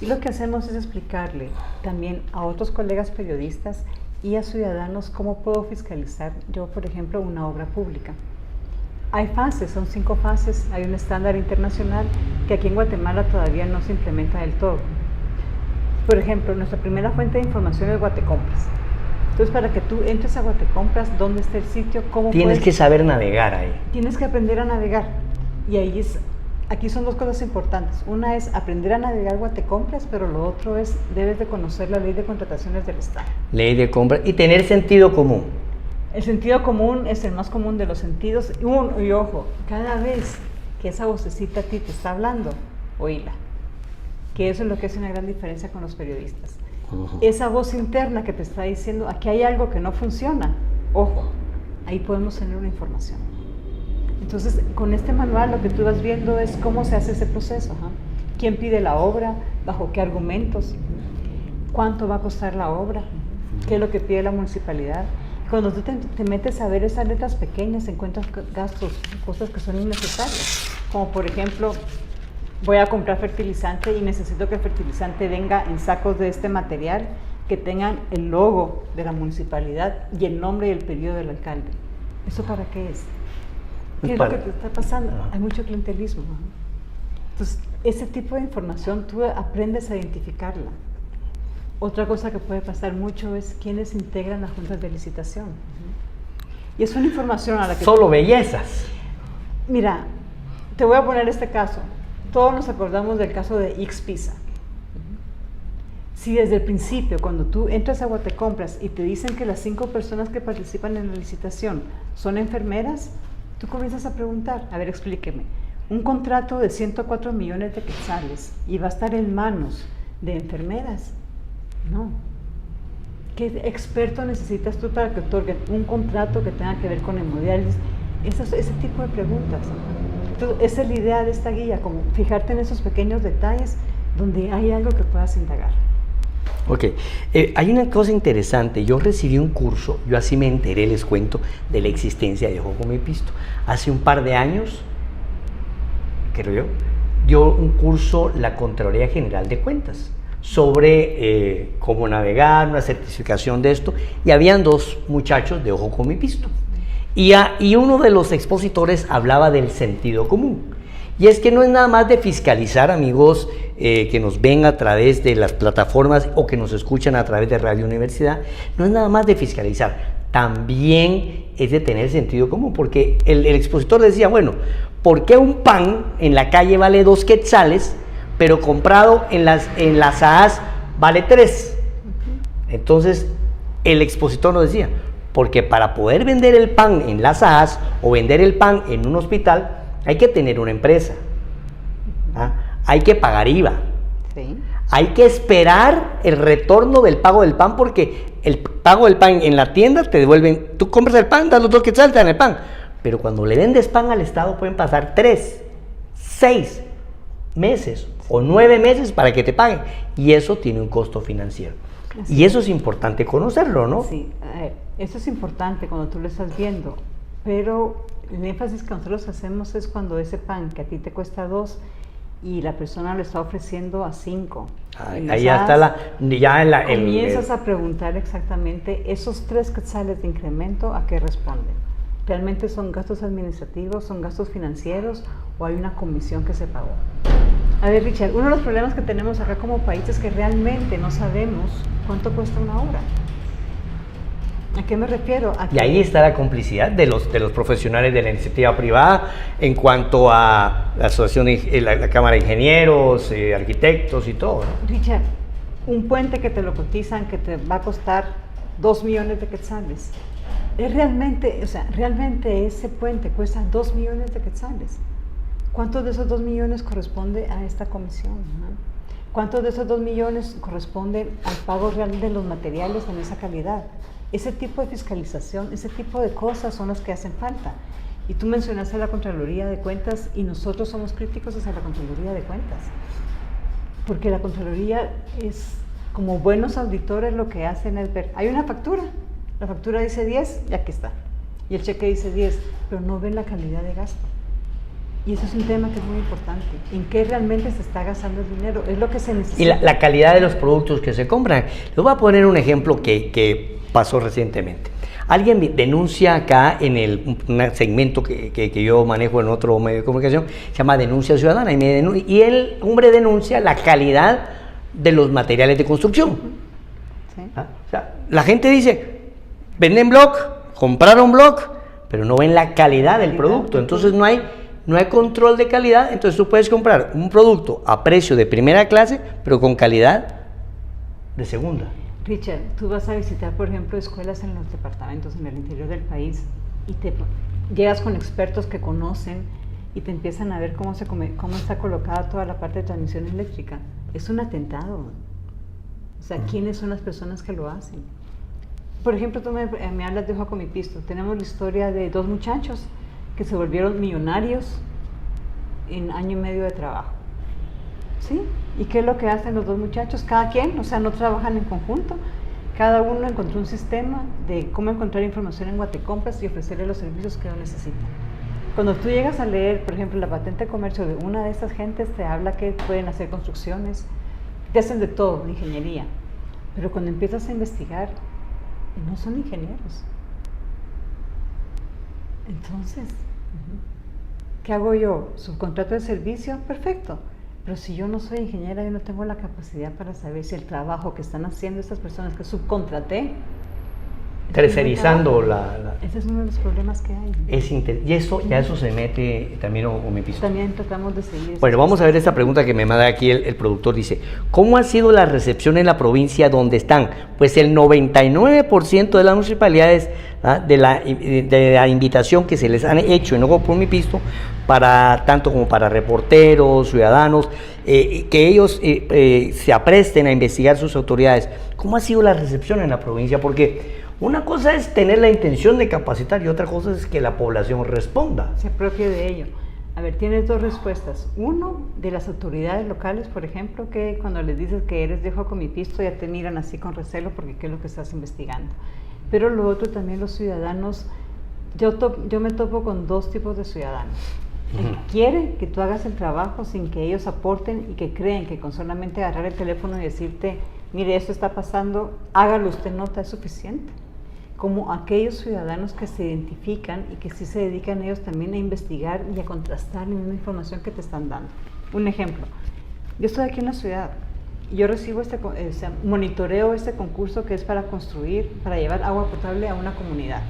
Y lo que hacemos es explicarle también a otros colegas periodistas y a ciudadanos cómo puedo fiscalizar yo, por ejemplo, una obra pública. Hay fases, son 5 fases, hay un estándar internacional que aquí en Guatemala todavía no se implementa del todo. Por ejemplo, nuestra primera fuente de información es Guatecompras. Entonces, para que tú entres a Guatecompras, ¿dónde está el sitio? ¿Cómo Tienes que saber navegar ahí. Tienes que aprender a navegar. Y aquí son 2 cosas importantes. Una es aprender a navegar Guatecompras, pero lo otro es, debes de conocer la ley de contrataciones del Estado. Ley de compra y tener sentido común. El sentido común es el más común de los sentidos. Y ojo, cada vez que esa vocecita a ti te está hablando, oíla. Que eso es lo que hace una gran diferencia con los periodistas. Esa voz interna que te está diciendo, aquí hay algo que no funciona, ojo, ahí podemos tener una información. Entonces, con este manual lo que tú vas viendo es cómo se hace ese proceso. ¿Quién pide la obra? ¿Bajo qué argumentos? ¿Cuánto va a costar la obra? ¿Qué es lo que pide la municipalidad? Cuando tú te metes a ver esas letras pequeñas, encuentras gastos, cosas que son innecesarias. Como por ejemplo, voy a comprar fertilizante y necesito que el fertilizante venga en sacos de este material que tengan el logo de la municipalidad y el nombre y el periodo del alcalde. ¿Eso para qué es? ¿Qué es lo que te está pasando? Hay mucho clientelismo. Entonces, ese tipo de información tú aprendes a identificarla. Otra cosa que puede pasar mucho es quiénes integran las juntas de licitación. Y es una información a la que... Solo bellezas. Mira, te voy a poner este caso. Todos nos acordamos del caso de X-Pizza. Si desde el principio, cuando tú entras a Guatecompras y te dicen que las 5 personas que participan en la licitación son enfermeras, tú comienzas a preguntar, a ver, explíqueme, un contrato de 104 millones de quetzales y va a estar en manos de enfermeras. No. ¿Qué experto necesitas tú para que otorguen un contrato que tenga que ver con hemodiálisis? Ese tipo de preguntas. Entonces, esa es la idea de esta guía, como fijarte en esos pequeños detalles donde hay algo que puedas indagar. Ok, hay una cosa interesante. Yo recibí un curso, yo así me enteré, les cuento, de la existencia de Ojo con mi Pisto. Hace un par de años, creo yo, dio un curso la Contraloría General de Cuentas sobre cómo navegar, una certificación de esto, y habían 2 muchachos de Ojo con mi Pisto. Y uno de los expositores hablaba del sentido común. Y es que no es nada más de fiscalizar, amigos que nos ven a través de las plataformas o que nos escuchan a través de Radio Universidad, no es nada más de fiscalizar, también es de tener sentido común, porque el expositor decía, bueno, ¿por qué un pan en la calle vale 2 quetzales, pero comprado en las AAS vale 3? Entonces, el expositor nos decía, porque para poder vender el pan en las AAS o vender el pan en un hospital, hay que tener una empresa, hay que pagar IVA, Sí. hay que esperar el retorno del pago del pan, porque el pago del pan en la tienda te devuelven, tú compras el pan, das los 2 quetzales, te dan el pan, pero cuando le vendes pan al Estado pueden pasar 3, 6 meses o 9 meses para que te paguen, y eso tiene un costo financiero. Así Y eso es importante conocerlo, ¿no? Sí, eso es importante cuando tú lo estás viendo, pero el énfasis que nosotros hacemos es cuando ese pan que a ti te cuesta 2 y la persona lo está ofreciendo a 5. Ahí ya está comienzas a preguntar exactamente esos 3 quetzales de incremento a qué responden. ¿Realmente son gastos administrativos, son gastos financieros o hay una comisión que se pagó? A ver, Richard, uno de los problemas que tenemos acá como país es que realmente no sabemos cuánto cuesta una obra. ¿A qué me refiero? Y ahí está la complicidad de los profesionales de la iniciativa privada en cuanto a la asociación de la Cámara de Ingenieros, arquitectos y todo, ¿no? Richard, un puente que te lo cotizan que te va a costar 2 millones de quetzales. Realmente ese puente cuesta 2 millones de quetzales. ¿Cuántos de esos 2 millones corresponde a esta comisión? ¿Cuántos de esos 2 millones corresponden al pago real de los materiales en esa calidad? Ese tipo de fiscalización, ese tipo de cosas son las que hacen falta. Y tú mencionaste la Contraloría de Cuentas y nosotros somos críticos hacia la Contraloría de Cuentas. Porque la Contraloría es, como buenos auditores, lo que hacen es ver, hay una factura, la factura dice 10 y aquí está. y el cheque dice 10, pero no ven la calidad de gasto. Y eso es un tema que es muy importante. ¿En qué realmente se está gastando el dinero? Es lo que se necesita. Y la calidad de los productos que se compran. Les voy a poner un ejemplo que pasó recientemente. Alguien denuncia acá en un segmento que yo manejo en otro medio de comunicación, se llama Denuncia Ciudadana, y el hombre denuncia la calidad de los materiales de construcción. ¿Sí? O sea, la gente dice, venden block, compraron block, pero no ven la calidad del producto, entonces no hay control de calidad. Entonces tú puedes comprar un producto a precio de primera clase, pero con calidad de segunda. Richard, tú vas a visitar, por ejemplo, escuelas en los departamentos, en el interior del país, y llegas con expertos que conocen y te empiezan a ver cómo está colocada toda la parte de transmisión eléctrica. Es un atentado. O sea, ¿quiénes son las personas que lo hacen? Por ejemplo, tú me hablas de Ojo con mi Pisto. Tenemos la historia de 2 muchachos que se volvieron millonarios en año y medio de trabajo. ¿Sí? ¿Y qué es lo que hacen los 2 muchachos? Cada quien, o sea, no trabajan en conjunto. Cada uno encontró un sistema de cómo encontrar información en Guatecompras y ofrecerle los servicios que ellos necesitan. Cuando tú llegas a leer, por ejemplo, la patente de comercio de una de estas gentes, te habla que pueden hacer construcciones, te hacen de todo, de ingeniería. Pero cuando empiezas a investigar, no son ingenieros. Entonces, ¿qué hago yo? ¿Subcontrato de servicio? Perfecto. Pero si yo no soy ingeniera, yo no tengo la capacidad para saber si el trabajo que están haciendo estas personas que subcontraté, Tercerizando ese es uno de los problemas que hay. Y eso se mete también en mi piso. También tratamos de seguir. Bueno, vamos a ver esta pregunta que me manda aquí el productor. Dice, ¿cómo ha sido la recepción en la provincia donde están? Pues el 99% de las municipalidades, de la invitación que se les han hecho en Ojo por mi Pisto, tanto como para reporteros, ciudadanos, que ellos se apresten a investigar sus autoridades. ¿Cómo ha sido la recepción en la provincia? Porque una cosa es tener la intención de capacitar y otra cosa es que la población responda. Se apropie de ello. A ver, tienes 2 respuestas. Uno, de las autoridades locales, por ejemplo, que cuando les dices que eres de Ojo con mi Pisto ya te miran así con recelo porque qué es lo que estás investigando. Pero lo otro también los ciudadanos, yo me topo con 2 tipos de ciudadanos. El que quiere que tú hagas el trabajo sin que ellos aporten y que creen que con solamente agarrar el teléfono y decirte, mire, esto está pasando, hágalo usted nota, es suficiente. Como aquellos ciudadanos que se identifican y que sí se dedican ellos también a investigar y a contrastar la misma información que te están dando. Un ejemplo, yo estoy aquí en la ciudad y yo recibo monitoreo este concurso que es para llevar agua potable a una comunidad.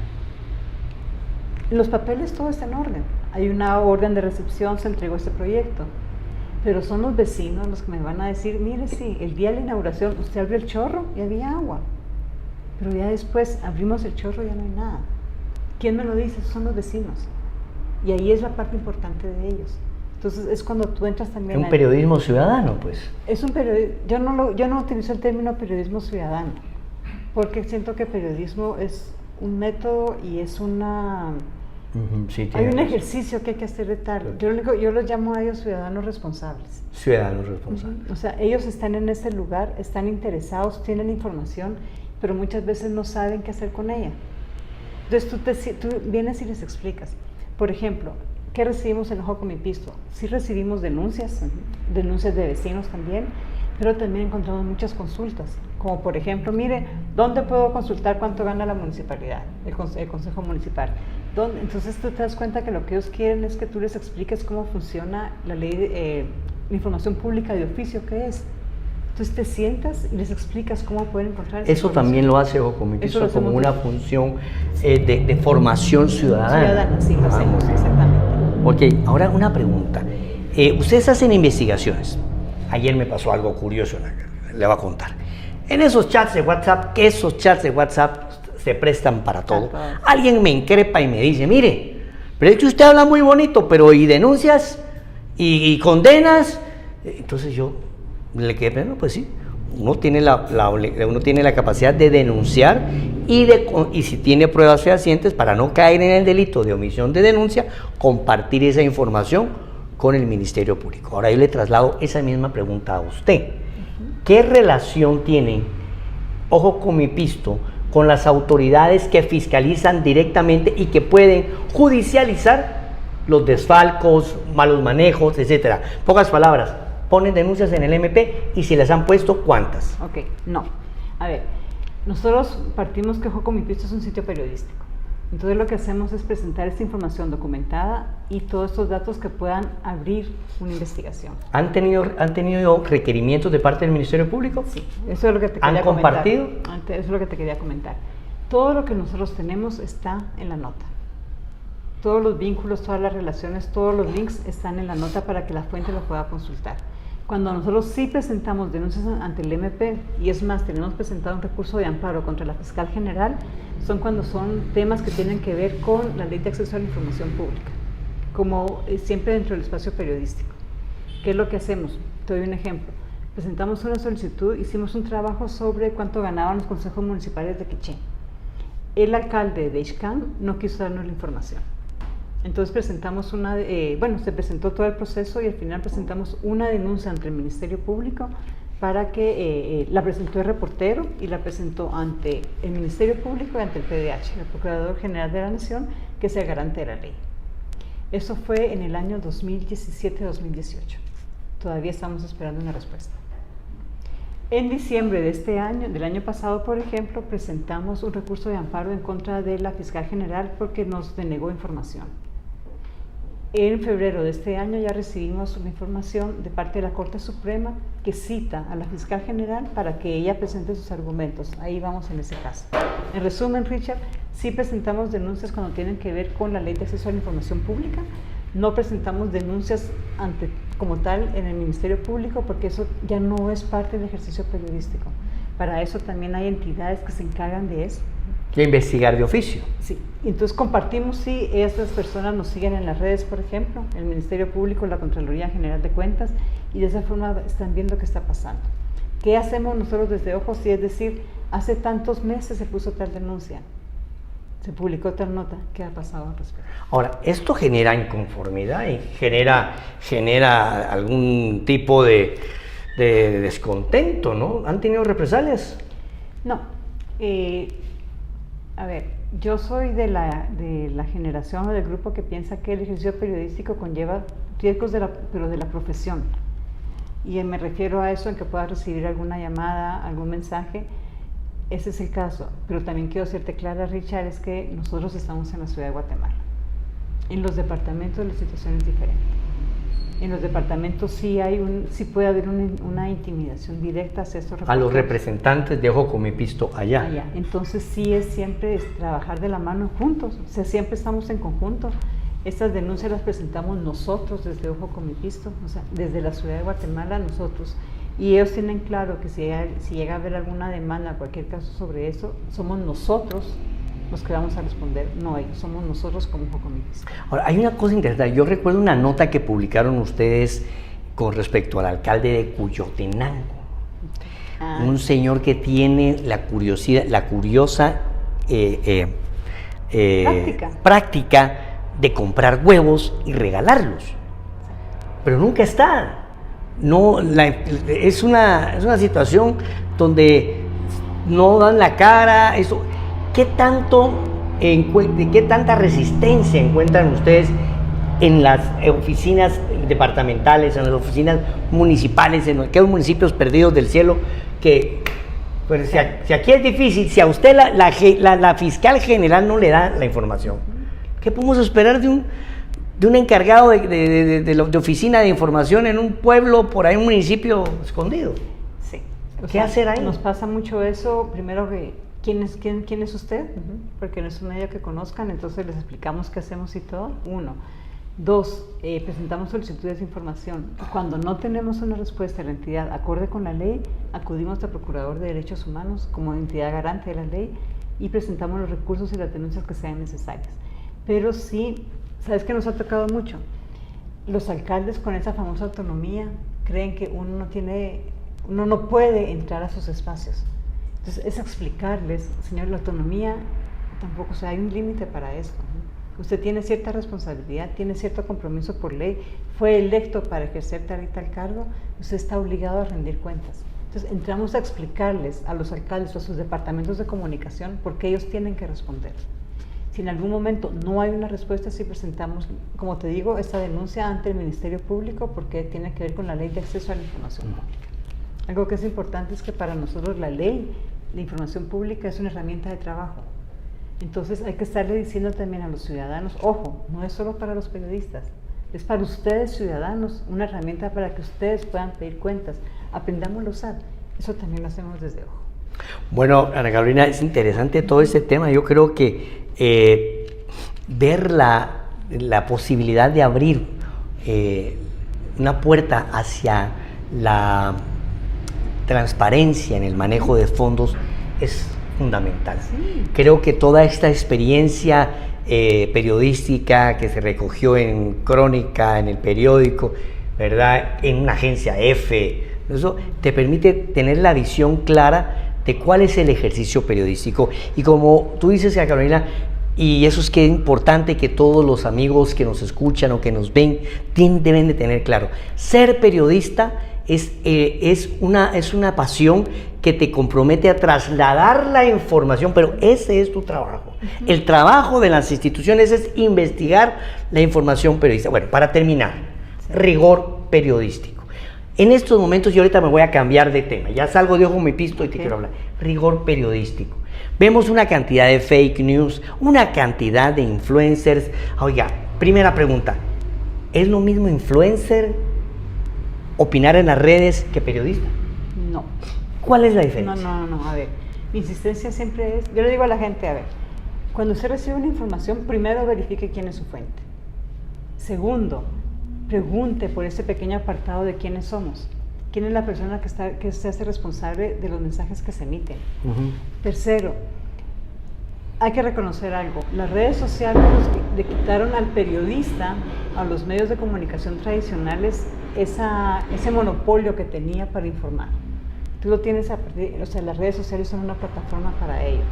En los papeles todo está en orden, hay una orden de recepción, se entregó este proyecto, pero son los vecinos los que me van a decir, mire, sí, el día de la inauguración usted abrió el chorro y había agua. Pero ya después abrimos el chorro y ya no hay nada. ¿Quién me lo dice? Son los vecinos. Y ahí es la parte importante de ellos. Entonces es cuando tú entras también... Es un periodismo ciudadano, pues. Es un periodismo... Yo no utilizo el término periodismo ciudadano, porque siento que periodismo es un método y es una... Sí, hay un ejercicio que hay que hacer de tal. Yo los llamo a ellos ciudadanos responsables. Ciudadanos responsables. O sea, ellos están en ese lugar, están interesados, tienen información, pero muchas veces no saben qué hacer con ella. Entonces tú vienes y les explicas. Por ejemplo, ¿qué recibimos en Ojo con mi Pisto? Sí recibimos denuncias de vecinos también, pero también encontramos muchas consultas, como por ejemplo, mire, ¿dónde puedo consultar cuánto gana la municipalidad, el Consejo Municipal? Entonces tú te das cuenta que lo que ellos quieren es que tú les expliques cómo funciona la ley de información pública de oficio, que es. Entonces te sientas y les explicas cómo pueden encontrar esa Eso también lo hace Ojo con mi Pisto como una función de formación ciudadana. Ciudadana, sí, lo hacemos, exactamente. Ok, ahora una pregunta. Ustedes hacen investigaciones. Ayer me pasó algo curioso, le voy a contar. En esos chats de WhatsApp, que esos chats de WhatsApp se prestan para todo. Alguien me increpa y me dice, mire, pero es que usted habla muy bonito, pero y denuncias y condenas. Entonces yo le quedé pensando, pues sí, uno tiene la capacidad de denunciar y si tiene pruebas fehacientes para no caer en el delito de omisión de denuncia, compartir esa información con el Ministerio Público. Ahora yo le traslado esa misma pregunta a usted. ¿Qué relación tiene Ojo con mi Pisto con las autoridades que fiscalizan directamente y que pueden judicializar los desfalcos, malos manejos, etc. Pocas palabras, ponen denuncias en el MP y si las han puesto, ¿cuántas? Ok, no. A ver, nosotros partimos que Ojo con mi Pisto es un sitio periodístico. Entonces lo que hacemos es presentar esta información documentada y todos estos datos que puedan abrir una investigación. ¿Han tenido requerimientos de parte del Ministerio Público? Sí, eso es lo que te ¿Han quería compartido? comentar. Eso es lo que te quería comentar. Todo lo que nosotros tenemos está en la nota. Todos los vínculos, todas las relaciones, todos los links están en la nota para que la fuente lo pueda consultar. Cuando nosotros sí presentamos denuncias ante el MP, y es más, tenemos presentado un recurso de amparo contra la fiscal general, son cuando son temas que tienen que ver con la ley de acceso a la información pública, como siempre dentro del espacio periodístico. ¿Qué es lo que hacemos? Te doy un ejemplo. Presentamos una solicitud, hicimos un trabajo sobre cuánto ganaban los consejos municipales de Quiché. El alcalde de Ixcán no quiso darnos la información. Entonces presentamos se presentó todo el proceso y al final presentamos una denuncia ante el Ministerio Público para que la presentó el reportero y la presentó ante el Ministerio Público y ante el PDH, el Procurador General de la Nación, que es el garante de la ley. Eso fue en el año 2017-2018. Todavía estamos esperando una respuesta. En diciembre de este año, del año pasado, por ejemplo, presentamos un recurso de amparo en contra de la fiscal general porque nos denegó información. En febrero de este año ya recibimos una información de parte de la Corte Suprema que cita a la fiscal general para que ella presente sus argumentos. Ahí vamos en ese caso. En resumen, Richard, sí presentamos denuncias cuando tienen que ver con la Ley de Acceso a la Información Pública. No presentamos denuncias como tal en el Ministerio Público porque eso ya no es parte del ejercicio periodístico. Para eso también hay entidades que se encargan de eso. Que investigar de oficio. Sí, entonces compartimos, sí, estas personas nos siguen en las redes, por ejemplo, el Ministerio Público, la Contraloría General de Cuentas, y de esa forma están viendo qué está pasando. ¿Qué hacemos nosotros desde Ojos? Sí, es decir, hace tantos meses se puso tal denuncia, se publicó tal nota, ¿qué ha pasado al respecto? Ahora, esto genera inconformidad y genera algún tipo de descontento, ¿no? ¿Han tenido represalias? No. A ver, yo soy de la generación o del grupo que piensa que el ejercicio periodístico conlleva riesgos de la profesión. Y me refiero a eso, en que puedas recibir alguna llamada, algún mensaje. Ese es el caso. Pero también quiero hacerte clara, Richard, es que nosotros estamos en la ciudad de Guatemala. En los departamentos la situación es diferente. En los departamentos sí puede haber una intimidación directa hacia estos reporteros. A los representantes de Ojo con mi Pisto allá. Entonces sí es siempre trabajar de la mano juntos, o sea, siempre estamos en conjunto. Estas denuncias las presentamos nosotros desde Ojo con mi Pisto, o sea, desde la ciudad de Guatemala nosotros. Y ellos tienen claro que si llega a haber alguna demanda, cualquier caso sobre eso, somos nosotros los que vamos a responder, no ellos, somos nosotros como Ojo con mi Pisto. Ahora, hay una cosa interesante, yo recuerdo una nota que publicaron ustedes con respecto al alcalde de Cuyotenango, un señor que tiene la curiosa práctica de comprar huevos y regalarlos, pero nunca está. Es una situación donde no dan la cara. ¿Qué tanta resistencia encuentran ustedes en las oficinas departamentales, en las oficinas municipales, en aquellos municipios perdidos del cielo? Que pues, si aquí es difícil, si a usted la fiscal general no le da la información, ¿qué podemos esperar de un encargado de oficina de información en un pueblo, por ahí, un municipio escondido? Sí. ¿Qué hacer ahí? Nos pasa mucho eso. Primero, ¿quién es usted? Porque no es un medio que conozcan, entonces les explicamos qué hacemos y todo. 1. 2, presentamos solicitudes de información. Cuando no tenemos una respuesta de la entidad acorde con la ley, acudimos al Procurador de Derechos Humanos como entidad garante de la ley y presentamos los recursos y las denuncias que sean necesarias. Pero sí, ¿sabes qué nos ha tocado mucho? Los alcaldes con esa famosa autonomía creen que uno no puede entrar a sus espacios. Entonces es explicarles, señor, la autonomía tampoco, o sea, hay un límite para esto, ¿no? Usted tiene cierta responsabilidad, tiene cierto compromiso por ley, fue electo para ejercer tal y tal cargo, usted está obligado a rendir cuentas. Entonces entramos a explicarles a los alcaldes o a sus departamentos de comunicación por qué ellos tienen que responder. Si en algún momento no hay una respuesta, sí presentamos, como te digo, esta denuncia ante el Ministerio Público porque tiene que ver con la Ley de Acceso a la Información Pública. Algo que es importante es que para nosotros la ley de información pública es una herramienta de trabajo. Entonces hay que estarle diciendo también a los ciudadanos, ojo, no es solo para los periodistas, es para ustedes ciudadanos, una herramienta para que ustedes puedan pedir cuentas. Aprendámoslo a usar. Eso también lo hacemos desde Ojo. Bueno, Ana Carolina, es interesante todo este tema. Yo creo que ver la posibilidad de abrir una puerta hacia la transparencia en el manejo de fondos es fundamental. Sí. Creo que toda esta experiencia periodística que se recogió en Crónica, en el periódico, ¿verdad?, en una agencia F, eso te permite tener la visión clara de cuál es el ejercicio periodístico. Y como tú dices, Carolina, y eso es que es importante que todos los amigos que nos escuchan o que nos ven deben de tener claro. Ser periodista es una pasión que te compromete a trasladar la información, pero ese es tu trabajo. Uh-huh. El trabajo de las instituciones es investigar la información periodística. Bueno, para terminar, rigor periodístico. En estos momentos, yo ahorita me voy a cambiar de tema, ya salgo de Ojo Mi Pisto y te quiero hablar. Rigor periodístico. Vemos una cantidad de fake news, una cantidad de influencers. Oiga, primera pregunta, ¿es lo mismo influencer, opinar en las redes, que periodista? No. ¿Cuál es la diferencia? No, a ver, mi insistencia siempre es, yo le digo a la gente, a ver, cuando usted recibe una información, primero verifique quién es su fuente. Segundo, pregunte por ese pequeño apartado de quiénes somos. ¿Quién es la persona que se hace responsable de los mensajes que se emiten? Uh-huh. Tercero, hay que reconocer algo. Las redes sociales le quitaron al periodista, a los medios de comunicación tradicionales, ese monopolio que tenía para informar. Tú lo tienes a partir, o sea, las redes sociales son una plataforma para ello.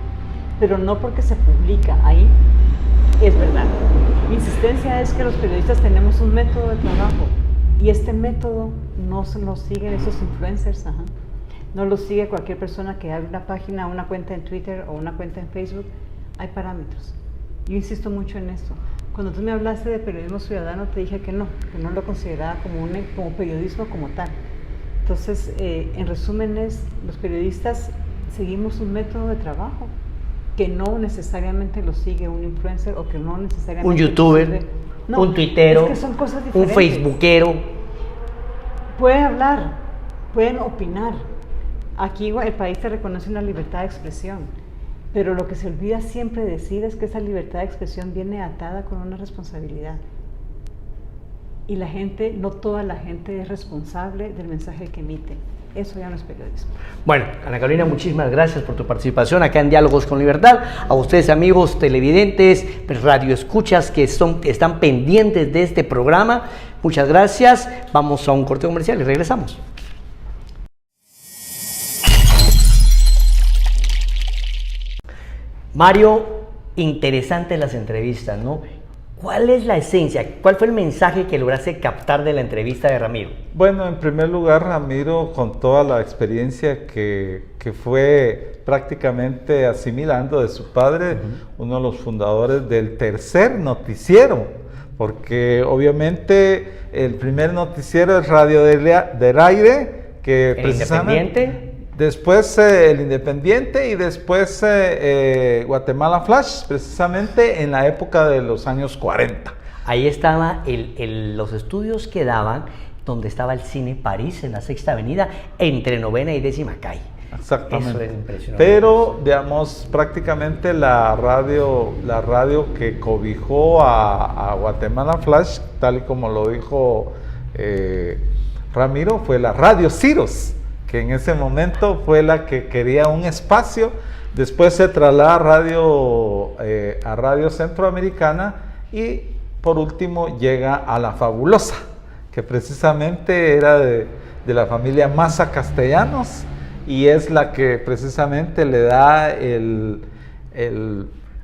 Pero no porque se publica ahí, es verdad. Mi insistencia es que los periodistas tenemos un método de trabajo y este método no lo siguen esos influencers, no lo sigue cualquier persona que abra una página, una cuenta en Twitter o una cuenta en Facebook. Hay parámetros. Yo insisto mucho en esto. Cuando tú me hablaste de periodismo ciudadano, te dije que no lo consideraba como periodismo como tal. Entonces, en resumen, los periodistas seguimos un método de trabajo que no necesariamente lo sigue un influencer o que no necesariamente un youtuber, un tuitero, es que son cosas diferentes. Un facebookero. Pueden hablar, pueden opinar. Aquí el país te reconoce una libertad de expresión, pero lo que se olvida siempre decir es que esa libertad de expresión viene atada con una responsabilidad. Y la gente, no toda la gente es responsable del mensaje que emite. Eso ya no es periodismo. Bueno, Ana Carolina, muchísimas gracias por tu participación acá en Diálogos con Libertad. A ustedes, amigos televidentes, radioescuchas que están pendientes de este programa, muchas gracias. Vamos a un corte comercial y regresamos. Mario, interesantes las entrevistas, ¿no? ¿Cuál es la esencia? ¿Cuál fue el mensaje que lograste captar de la entrevista de Ramiro? Bueno, en primer lugar, Ramiro, con toda la experiencia que fue prácticamente asimilando de su padre, uno de los fundadores del tercer noticiero, porque obviamente el primer noticiero es Radio del Aire, que ¿El Independiente? Después el Independiente y después Guatemala Flash, precisamente en la época de los años 40. Ahí estaba los estudios que daban, donde estaba el Cine París, en la Sexta Avenida, entre 9ª y 10ª calle. Exactamente. Eso era impresionante. Pero, digamos, prácticamente la radio que cobijó a Guatemala Flash, tal y como lo dijo Ramiro, fue la Radio Ciros, que en ese momento fue la que quería un espacio. Después se traslada a Radio Centroamericana y por último llega a La Fabulosa, que precisamente era de la familia Maza Castellanos y es la que precisamente le da el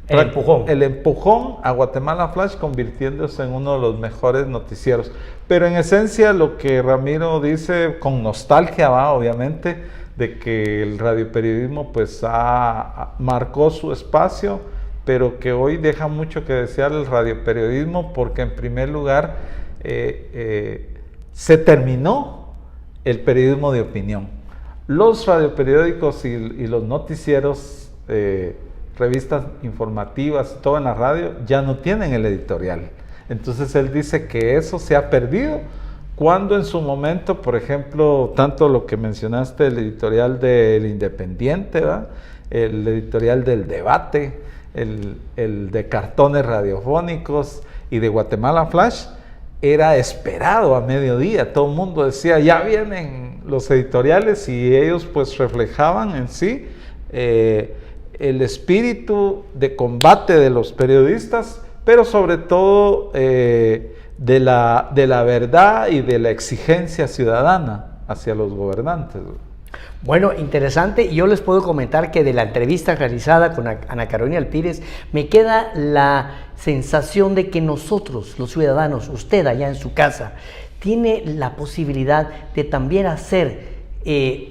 empujón a Guatemala Flash, convirtiéndose en uno de los mejores noticieros. Pero en esencia lo que Ramiro dice, con nostalgia, obviamente, de que el radioperiodismo pues marcó su espacio, pero que hoy deja mucho que desear el radioperiodismo, porque en primer lugar se terminó el periodismo de opinión. Los radioperiódicos y los noticieros, revistas informativas, todo en la radio, ya no tienen el editorial. Entonces él dice que eso se ha perdido, cuando en su momento, por ejemplo, tanto lo que mencionaste, el editorial del Independiente, ¿verdad?, el editorial del Debate, el de cartones radiofónicos y de Guatemala Flash, era esperado a mediodía. Todo el mundo decía, ya vienen los editoriales, y ellos pues reflejaban en sí el espíritu de combate de los periodistas, pero sobre todo de la verdad y de la exigencia ciudadana hacia los gobernantes. Bueno, interesante. Y yo les puedo comentar que de la entrevista realizada con Ana Carolina Alpírez me queda la sensación de que nosotros, los ciudadanos, usted allá en su casa, tiene la posibilidad de también hacer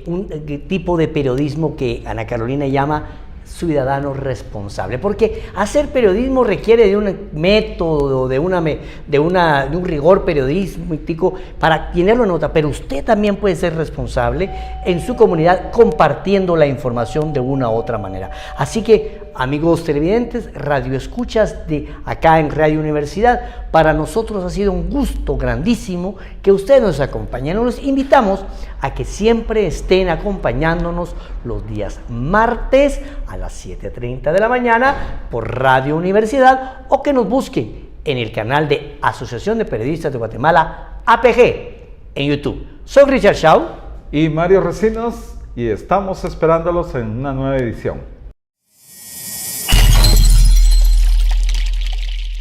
un tipo de periodismo que Ana Carolina llama ciudadano responsable, porque hacer periodismo requiere de un método, de un rigor periodístico para tenerlo en nota, pero usted también puede ser responsable en su comunidad compartiendo la información de una u otra manera. Así que, amigos televidentes, radioescuchas de acá en Radio Universidad, para nosotros ha sido un gusto grandísimo que ustedes nos acompañen. Los invitamos a que siempre estén acompañándonos los días martes a las 7:30 de la mañana por Radio Universidad, o que nos busquen en el canal de Asociación de Periodistas de Guatemala, APG, en YouTube. Soy Richard Shaw y Mario Recinos, y estamos esperándolos en una nueva edición.